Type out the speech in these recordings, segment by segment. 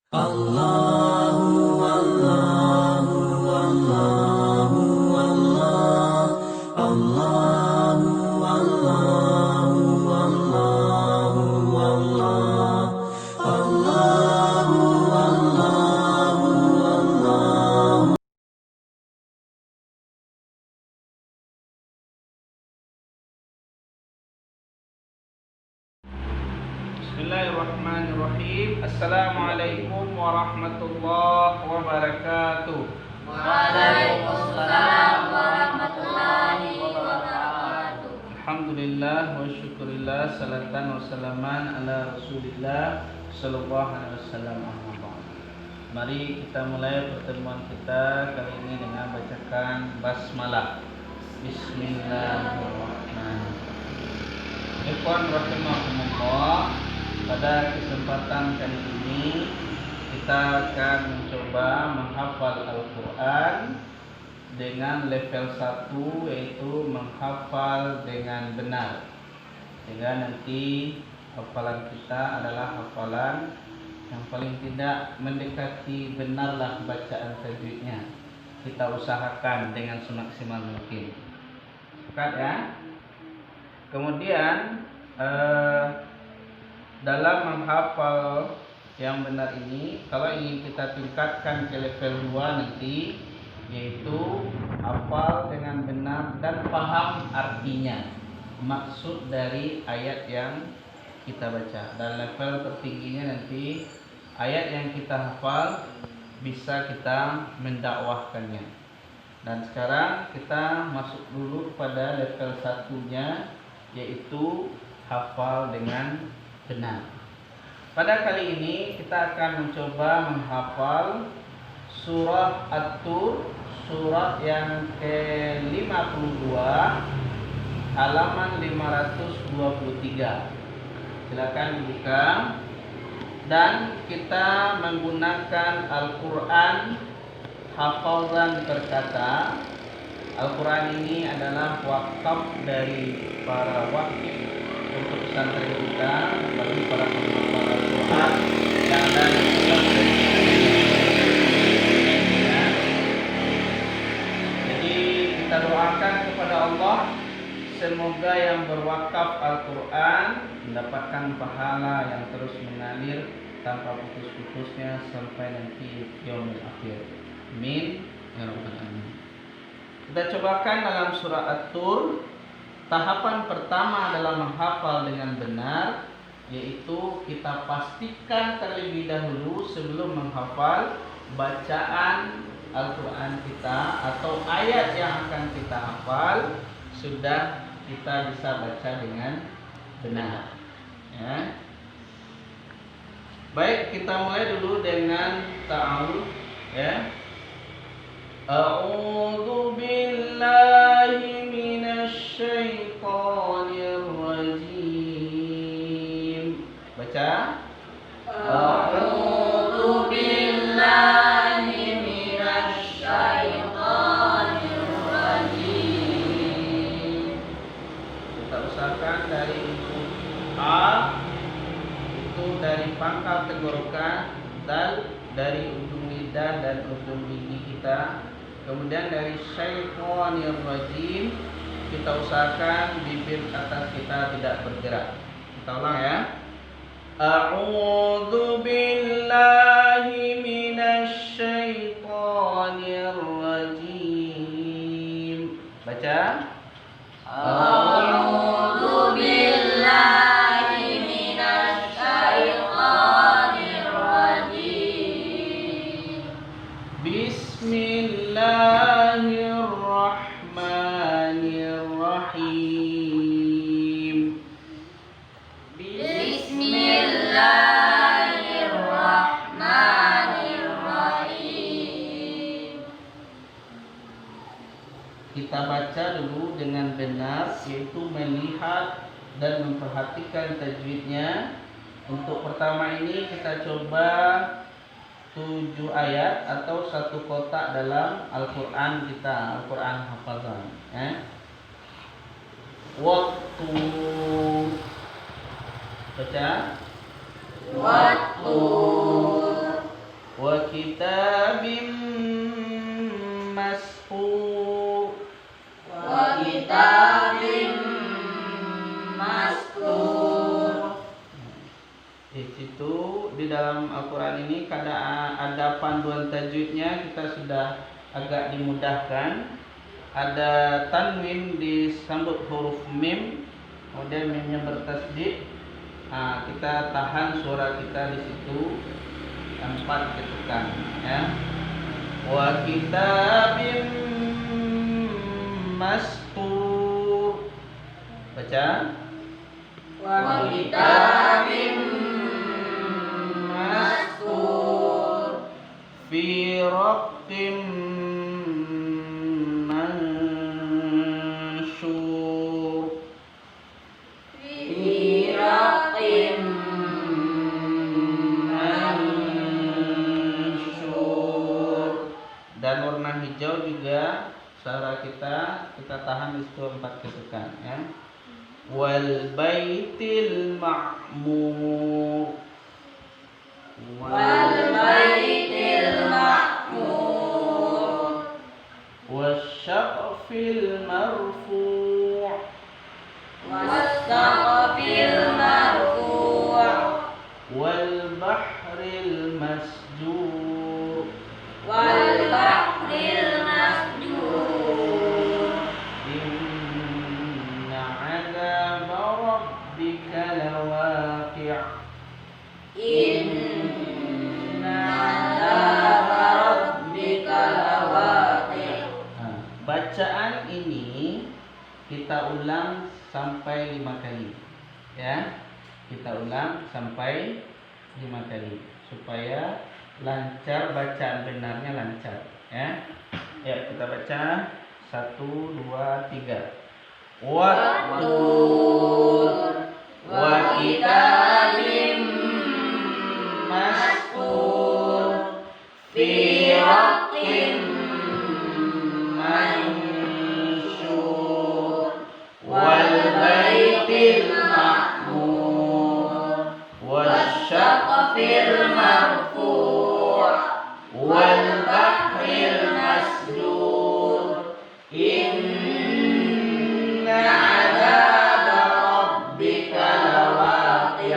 Allahu Allahu Allahu Allah Allahu Allahu Allahu Allah Allahu Allahu Allah. Bismillahirrahmanirrahim. Assalamualaikum warahmatullahi wabarakatuh. Waalaikumsalam warahmatullahi wabarakatuh. Alhamdulillah wa syukurillah, salatan wa salaman ala Rasulillah sallallahu alaihi wasallam. Mari kita mulai pertemuan kita kali ini dengan bacakan basmalah. Bismillahirrahmanirrahim. Ikhwan rahimahumullah, pada kesempatan kali ini kita akan mencoba menghafal Al-Quran dengan level 1, yaitu menghafal dengan benar. Sehingga nanti hafalan kita adalah hafalan yang paling tidak mendekati benarlah bacaan tajwidnya. Kita usahakan dengan semaksimal mungkin. Sepakat ya? Kemudian dalam menghafal yang benar ini, kalau ingin kita tingkatkan ke level 2 nanti, yaitu hafal dengan benar dan paham artinya, maksud dari ayat yang kita baca. Dan level tertingginya nanti, ayat yang kita hafal bisa kita mendakwahkannya. Dan sekarang kita masuk dulu pada level 1-nya, yaitu hafal dengan benar. Pada kali ini kita akan mencoba menghafal surah At-Tur, surat yang ke-52, halaman 523. Silakan dibuka. Dan kita menggunakan Al-Quran hafazan berkata. Al-Quran ini adalah wakaf dari para wakif untuk pesantren kita, bagi para penghafal Al-Quran yang ada di pesantren ya. Jadi kita doakan kepada Allah, semoga yang berwakaf Al-Quran mendapatkan pahala yang terus mengalir tanpa putus-putusnya sampai nanti yaumil akhir. Amin ya rabbal alamin. Kita cobakan dalam surah At-Tur. Tahapan pertama adalah menghafal dengan benar, yaitu kita pastikan terlebih dahulu sebelum menghafal bacaan Al-Quran kita atau ayat yang akan kita hafal sudah kita bisa baca dengan benar ya. Baik, kita mulai dulu dengan ta'awudz ya. A'udzu billahi minasy syaithanir rajim. Baca. A'udzu billahi minasy syaithanir rajim. Kita usahakan dari huruf A itu dari pangkal tenggorokan, dal dari ujung lidah dan ujung gigi kita. Kemudian dari syaitonir rajim kita usahakan bibir atas kita tidak bergerak. Kita ulang ya. A'udzu billahi minasy syaithanir rajim. Baca. A'udzu billahi minasy syaithanir rajim. Bismillahirrahmanirrahim. Bismillahirrahmanirrahim. Kita baca dulu dengan benar, yaitu melihat dan memperhatikan tajwidnya. Untuk pertama ini kita coba 7 ayat atau satu kotak dalam Al-Quran kita, Al-Quran hafazan Waktu. Baca. Wattur. dalam Al-Quran ini karena ada panduan tajwidnya kita sudah agak dimudahkan. Ada tanwin disambut huruf mim, kemudian mimnya bertasdid. Nah, kita tahan suara kita di situ 4 ketukan ya. Wa kitabim mastur. Baca. Wa kitabim mastur Fi raqqim mansyur. fi raqqim Mansyur. Dan warna hijau juga suara kita tahan di situ 4 ketukan ya. Wal baitil ma'mur. wal baitil ma'mur wasyaqfil marfu'. was-saqfil marfu' Wal bahril masjur. wal bahril masjur Inna 'adzaba rabbika lawaqi'. inna 'adzaba rabbika lawaqi'. Nah, bacaan ini kita ulang sampai 5 kali ya. Kita ulang sampai 5 kali supaya lancar, bacaan benarnya lancar ya. Ya, kita baca 1 2 3. Wattur wa kitabim mastur fi raqqim mansyur wal baitil ma'mur wasyaqfil marfu' wal bahril masjur. Inna 'adzaba rabbika lawaqi'.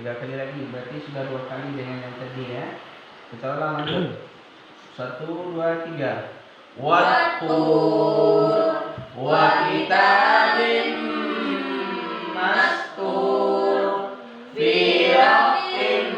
3 kali lagi, berarti sudah 2 kali dengan yang tadi ya. Kita ulang lagi. 1 2 3. Wattur wa kitabim mastur fi raqqim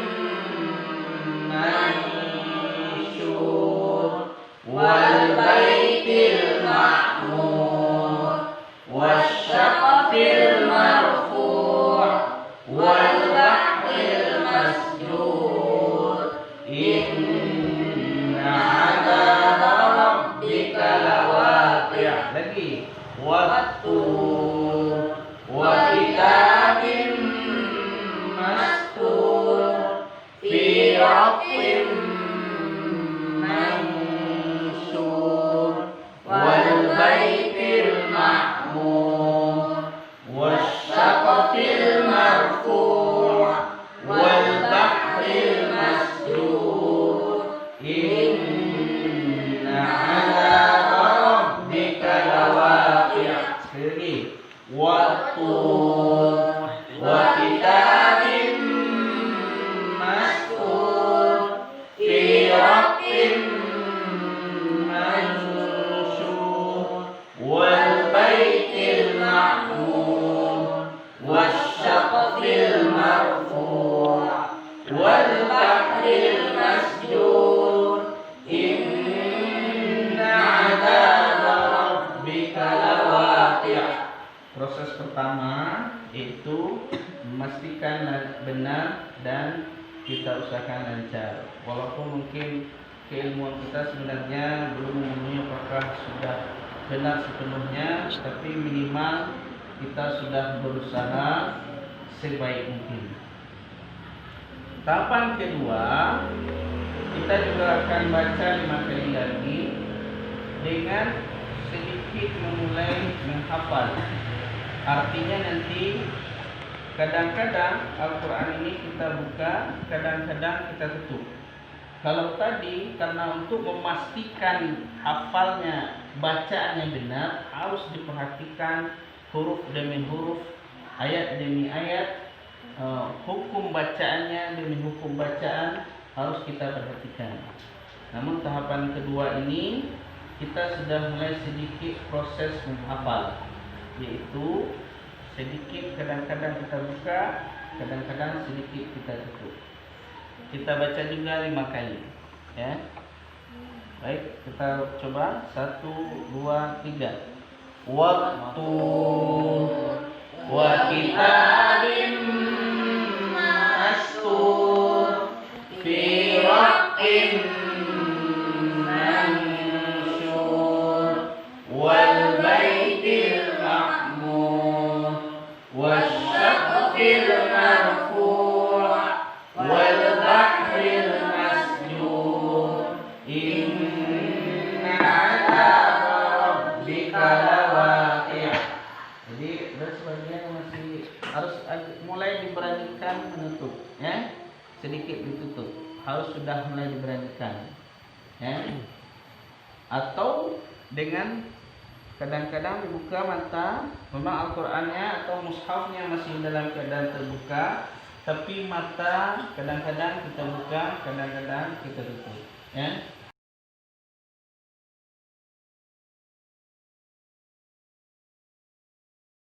mansyur wal baitil ma'mur wasyaqfil marfu' wal bahril masjur. Inna 'adzaba rabbika lawaqi'. Lagi. Wattur wa kitabim mastur fi raqqim mansyur wal baitil ma'mur wasyaqfil marfu' wal bahril masjur. Inna 'adzaba rabbika lawaqi'. Sekali lagi. Wattur wa kitabim mastur fi raqqim mansyur wal baitil ma'mur wasyaqfil marfu' wal bahril masjur. Inna 'adzaba rabbika lawaqi'. Proses pertama itu memastikan benar dan kita usahakan lancar. Walaupun mungkin keilmuan kita sebenarnya belum memenuhi apakah sudah benar sepenuhnya, tapi minimal kita sudah berusaha sebaik mungkin. Tahapan kedua, kita juga akan baca 5 kali lagi dengan sedikit memulai menghafal. Artinya nanti kadang-kadang Al-Quran ini kita buka, kadang-kadang kita tutup. Kalau tadi karena untuk memastikan hafalnya, bacaannya benar, harus diperhatikan huruf demi huruf, ayat demi ayat, hukum bacaannya demi hukum bacaan harus kita perhatikan. Namun tahapan kedua ini kita sudah mulai sedikit proses menghafal, yaitu sedikit kadang-kadang kita buka, kadang-kadang sedikit kita tutup. Kita baca juga 5 kali, ya. Baik, kita coba 1, 2, 3. Waktu wa kitabim mastur fi raqqin mansyur wal baitil ma'mur wasyaqfil marfu' wal bahril masjur inna 'adaba rabbika lawaqi'. Jadi ada sebagian yang masih harus mulai diberanikan menutup, ya. Sedikit ditutup, harus sudah mulai diberanikan, ya. Atau dengan kadang-kadang dibuka mata, memang Al-Qur'annya atau mushafnya masih dalam keadaan terbuka, tapi mata kadang-kadang kita buka, kadang-kadang kita tutup, ya.